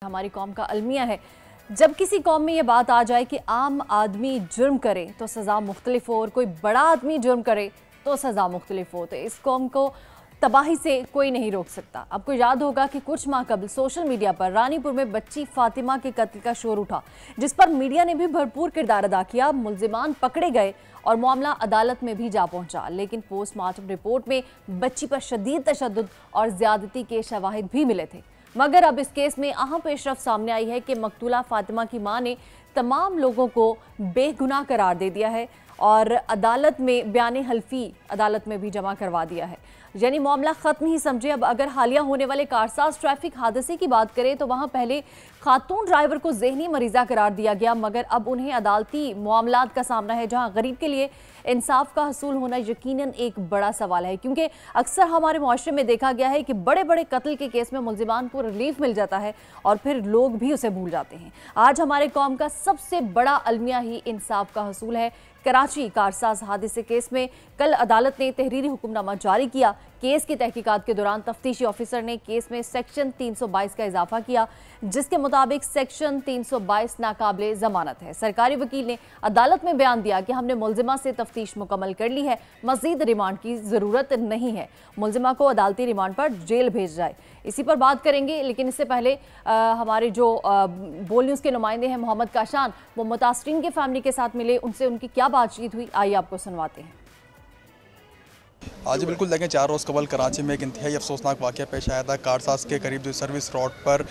हमारी कौम का अलमिया है। जब किसी कौम में ये बात आ जाए कि आम आदमी जुर्म करे तो सज़ा मुख्तलिफ हो और कोई बड़ा आदमी जुर्म करे तो सज़ा मुख्तलिफ हो, तो इस कौम को तबाही से कोई नहीं रोक सकता। आपको याद होगा कि कुछ माह कबल सोशल मीडिया पर रानीपुर में बच्ची फातिमा के कत्ल का शोर उठा, जिस पर मीडिया ने भी भरपूर किरदार अदा किया। मुल्जिमान पकड़े गए और मामला अदालत में भी जा पहुंचा, लेकिन पोस्टमार्टम रिपोर्ट में बच्ची पर शदीद तशद्दुद और ज्यादती के शवाहिद भी मिले थे। मगर अब इस केस में अहम पेशरफ सामने आई है कि मकतूला फातिमा की मां ने तमाम लोगों को बेगुनाह करार दे दिया है और अदालत में बयान हल्फी अदालत में भी जमा करवा दिया है। यानी मामला खत्म ही समझे। अब अगर हालिया होने वाले कारसाज ट्रैफिक हादसे की बात करें तो वहां पहले खातून ड्राइवर को ज़हनी मरीजा करार दिया गया, मगर अब उन्हें अदालती मामलात का सामना है, जहां गरीब के लिए इंसाफ का हसूल होना यकीनन एक बड़ा सवाल है। क्योंकि अक्सर हमारे मुआशरे में देखा गया है कि बड़े बड़े कत्ल के केस में मुल्जिमान को रिलीफ मिल जाता है और फिर लोग भी उसे भूल जाते हैं। आज हमारे कौम का सबसे बड़ा अलमिया ही इंसाफ का हसूल है। कराची कारसाज हादसे केस में कल अदालत ने तहरीरी हुक्मनामा जारी किया। केस की तहकीकात के दौरान तफ्तीशी ऑफिसर ने केस में सेक्शन 322 का इजाफा किया, जिसके मुताबिक सेक्शन 322 नाकाबिले जमानत है। सरकारी वकील ने अदालत में बयान दिया कि हमने मुल्जिमा से तफ्तीश मुकम्मल कर ली है, मजीद रिमांड की जरूरत नहीं है, मुल्जिमा को अदालती रिमांड पर जेल भेज जाए। इसी पर बात करेंगे, लेकिन इससे पहले हमारे जो बोल न्यूज़ के नुमाइंदे हैं मोहम्मद काशान, वो मुतासरीन के फैमिली के साथ मिले, उनसे उनकी क्या बातचीत हुई, आइए आपको सुनवाते हैं। आज बिल्कुल देखें 4 रोज़ कबल कराची में एक इंतहाई अफसोसनाक वाक़या पेश आया था। कारसाज के करीब जो सर्विस रोड पर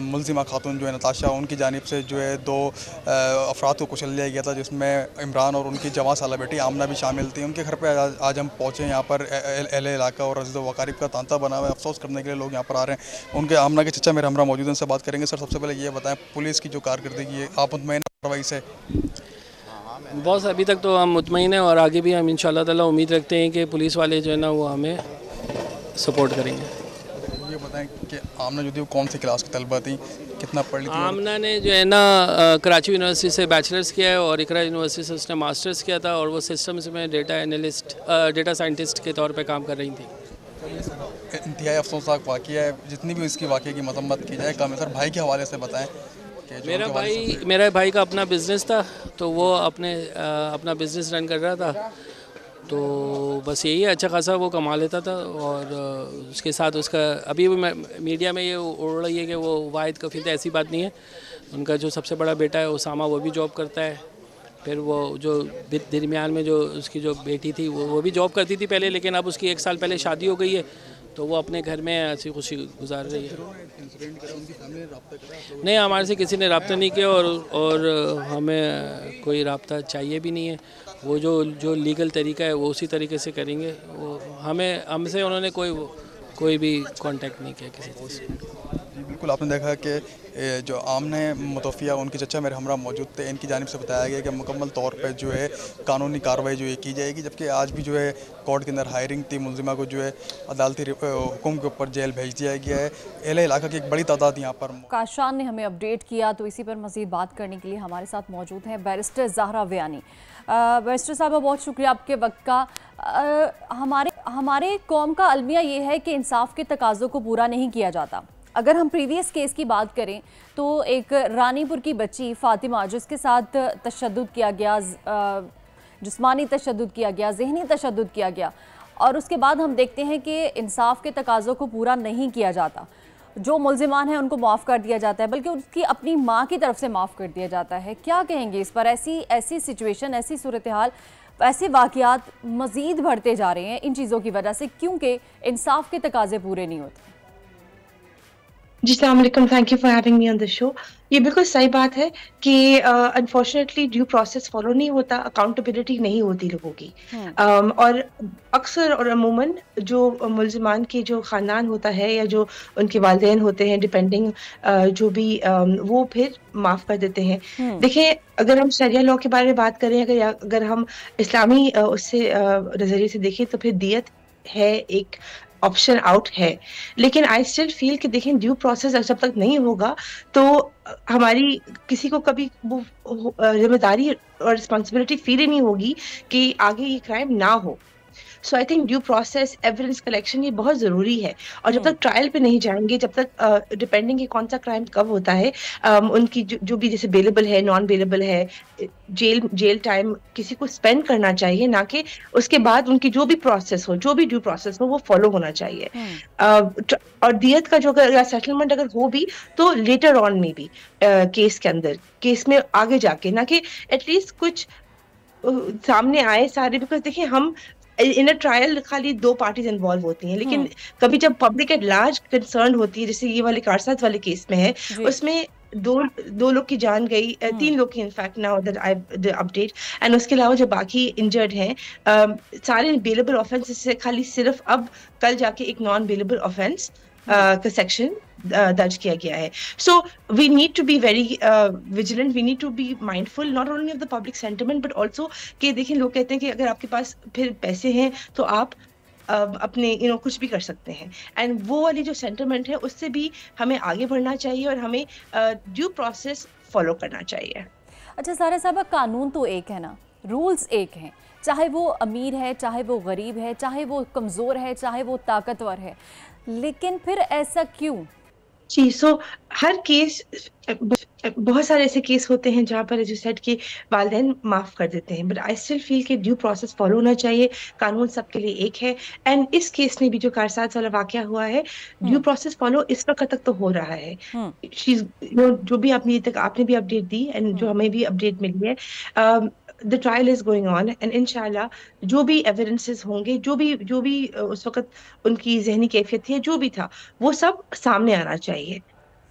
मुल्जिमा खातून जो है नताशा, उनकी जानिब से जो है 2 अफराद को कुचल लिया गया था, जिसमें इमरान और उनकी जवां साला बेटी आमना भी शामिल थी। उनके घर पर आज हम पहुँचे। यहाँ पर अहले इलाका और अज़ीज़ व वक़ारिब का तांता बना हुआ है। अफसोस करने के लिए लोग यहाँ पर आ रहे हैं। उनके आमना के चचा मेरे हमरा मौजूद हैं, उनसे बात करेंगे। सर, सबसे पहले ये बताएं, पुलिस की जो कारकर्दगी है, आप मुतमईन कार्रवाई से? बॉस, अभी तक तो हम मुतमईन हैं और आगे भी हम इंशाल्लाह ताला उम्मीद रखते हैं कि पुलिस वाले जो है ना वो हमें सपोर्ट करेंगे। ये बताएं कि आमना जो थी वो कौन सी क्लास की तलबा थी, कितना पढ़ ली थी? आमना ने जो है ना कराची यूनिवर्सिटी से बैचलर्स किया है और इकरा यूनिवर्सिटी से उसने मास्टर्स किया था और वो सिस्टम्स में डेटा साइंटिस्ट के तौर पर काम कर रही थी। इंतहाई अफसोसनाक वाक़या है। जितनी भी इसकी वाक़े की मरम्मत की जाए कम है। सर, भाई के हवाले से बताएं। मेरा भाई का अपना बिज़नेस था, तो वो अपना बिज़नेस रन कर रहा था, तो बस यही है, अच्छा खासा वो कमा लेता था। और उसके साथ उसका अभी भी मीडिया में ये उड़ रही है कि वो वाहिद कफ़ील था, ऐसी बात नहीं है। उनका जो सबसे बड़ा बेटा है उसामा, वो भी जॉब करता है। फिर वो जो दरमियान में जो उसकी जो बेटी थी वो भी जॉब करती थी पहले, लेकिन अब उसकी 1 साल पहले शादी हो गई है, तो वो अपने घर में ऐसी खुशी गुजार रही है। नहीं, हमारे से किसी ने रब्ता नहीं किया और हमें कोई रब्ता चाहिए भी नहीं है। वो जो लीगल तरीका है वो उसी तरीके से करेंगे। वो हमसे उन्होंने कोई भी कांटेक्ट नहीं किया किसी चीज़ से। बिल्कुल, आपने देखा कि जो आमने मुतवफ़िया, उनके चचा मेरे हमरा मौजूद थे। इनकी जानिब से बताया गया कि मुकम्मल तौर पे जो है कानूनी कार्रवाई जो है की जाएगी, जबकि आज भी जो है कोर्ट के अंदर हायरिंग थी। मुल्जिमा को जो है अदालती हुक्म के ऊपर जेल भेज दिया गया है। अहले इलाका की एक बड़ी तादाद यहाँ पर। काशान ने हमें अपडेट किया, तो इसी पर मज़ीद बात करने के लिए हमारे साथ मौजूद हैं बैरिस्टर ज़हरा व्यानी। बैरिस्टर साहब, बहुत शुक्रिया आपके वक्त का। हमारे कौम का अलमिया ये है कि इंसाफ के तकाज़ों को पूरा नहीं किया जाता। अगर हम प्रीवियस केस की बात करें तो एक रानीपुर की बच्ची फातिमा, जिसके साथ तशद्दुद किया गया, जिस्मानी तशद्दुद किया गया, ज़हनी तशद्दुद किया गया, और उसके बाद हम देखते हैं कि इंसाफ के तकाज़ों को पूरा नहीं किया जाता। जो मुल्जिमान हैं उनको माफ़ कर दिया जाता है, बल्कि उसकी अपनी माँ की तरफ से माफ़ कर दिया जाता है। क्या कहेंगे इस पर? ऐसी सिचुएशन, ऐसी सूरत हाल, ऐसे वाक़यात मज़ीद बढ़ते जा रहे हैं इन चीज़ों की वजह से, क्योंकि इंसाफ के तकाज़े पूरे नहीं होते। जी, अस्सलाम वालेकुम, thank you for having me on the show. ये बिल्कुल सही बात है कि अनफॉर्चुनेटली ड्यू प्रोसेस फॉलो नहीं होता, अकाउंटेबिलिटी नहीं होती लोगों की। और अक्सर और अमूमन जो मुल्जिमान के जो ख़ानदान होता है या जो उनके वालिदैन होते हैं, डिपेंडिंग जो भी वो फिर माफ़ कर देते हैं। देखिए, अगर हम शरिया लॉ के बारे में बात करें, अगर हम इस्लामी उससे नज़रिए से देखें, तो फिर दियत है, एक ऑप्शन आउट है। लेकिन आई स्टिल फील कि देखें, ड्यू प्रोसेस जब तक नहीं होगा तो हमारी किसी को कभी वो जिम्मेदारी और रिस्पॉन्सिबिलिटी फील ही नहीं होगी कि आगे ये क्राइम ना हो। So I think due process, evidence collection ये बहुत ज़रूरी है। और जब तक ट्रायल पे नहीं जाएंगे, जब तक डिपेंडिंग कि कौन सा क्राइम कब होता है, उनकी जो भी जैसे बेलेबल है, नॉन बेलेबल है, जेल टाइम किसी को स्पेंड करना चाहिए, ना कि उसके बाद उनकी जो भी प्रोसेस हो, जो भी ड्यू प्रोसेस हो, वो फॉलो होना चाहिए। और दियत का जो अगर सेटलमेंट अगर हो भी तो लेटर ऑन में भी केस के अंदर, केस में आगे जाके, ना कि एटलीस्ट कुछ सामने आए सारे। बिकॉज देखिए, हम इन अ ट्रायल खाली 2 पार्टीज इन्वॉल्व होती हैं, लेकिन कभी जब पब्लिक एट लार्ज कंसर्न होती है, जैसे ये वाले कारसाज वाले केस में है, उसमें दो लोग की जान गई, 3 लोग की in fact now that I the update. And उसके अलावा जो बाकी इंजर्ड हैं, सारे बेलेबल ऑफेंस से खाली सिर्फ अब कल जाके एक नॉन बेलेबल ऑफेंस का सेक्शन दर्ज किया गया है। So we need to be very vigilant, we need to be mindful not only of the public sentiment but also कि देखिए, लोग कहते हैं कि अगर आपके पास फिर पैसे हैं तो आप अपने कुछ भी कर सकते हैं। एंड वो वाली जो सेंटिमेंट है, उससे भी हमें आगे बढ़ना चाहिए और हमें ड्यू प्रोसेस फॉलो करना चाहिए। अच्छा सारा साहब, कानून तो एक है ना, रूल्स एक हैं, चाहे वो अमीर है, चाहे वो गरीब है, चाहे वो कमज़ोर है, चाहे वो ताकतवर है, लेकिन फिर ऐसा क्यों? जी, सो हर केस, बहुत सारे ऐसे केस होते हैं जहाँ पर जो सेट के वालिदैन माफ कर देते हैं, बट आई स्टिल फील कि ड्यू प्रोसेस फॉलो होना चाहिए। कानून सबके लिए एक है। एंड इस केस में भी जो कारसाज वाला वाकया हुआ है, ड्यू प्रोसेस फॉलो इस वक्त तक तो हो रहा है। जो भी आपने भी अपडेट दी एंड जो हमें भी अपडेट मिली है, the trial is going on and इंशाल्लाह जो भी एविडेंसेस होंगे, जो भी उस वक्त उनकी जहनी कैफियत थी, जो भी था, वो सब सामने आना चाहिए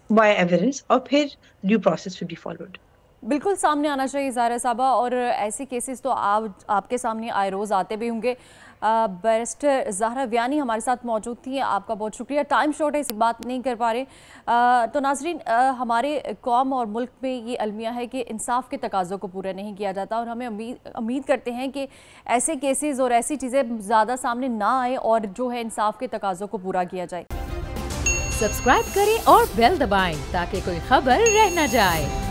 बाय एविडेंस, और फिर due process will be followed. बिल्कुल सामने आना चाहिए ज़ारा साहबा, और ऐसे केसेस तो आपके सामने आए रोज़ आते भी होंगे। बैरिस्टर ज़हरा वियानी हमारे साथ मौजूद थी, आपका बहुत शुक्रिया। टाइम शॉर्ट है, इस बात नहीं कर पा रहे। तो नाजरीन, हमारे कौम और मुल्क में ये अलमिया है कि इंसाफ के तकाज़ों को पूरा नहीं किया जाता, और हमें उम्मीद करते हैं कि ऐसे केसेस और ऐसी चीज़ें ज़्यादा सामने ना आए और जो है इंसाफ के तकाज़ों को पूरा किया जाए। सब्सक्राइब करें और बेल दबाएं ताकि कोई खबर रह न जाए।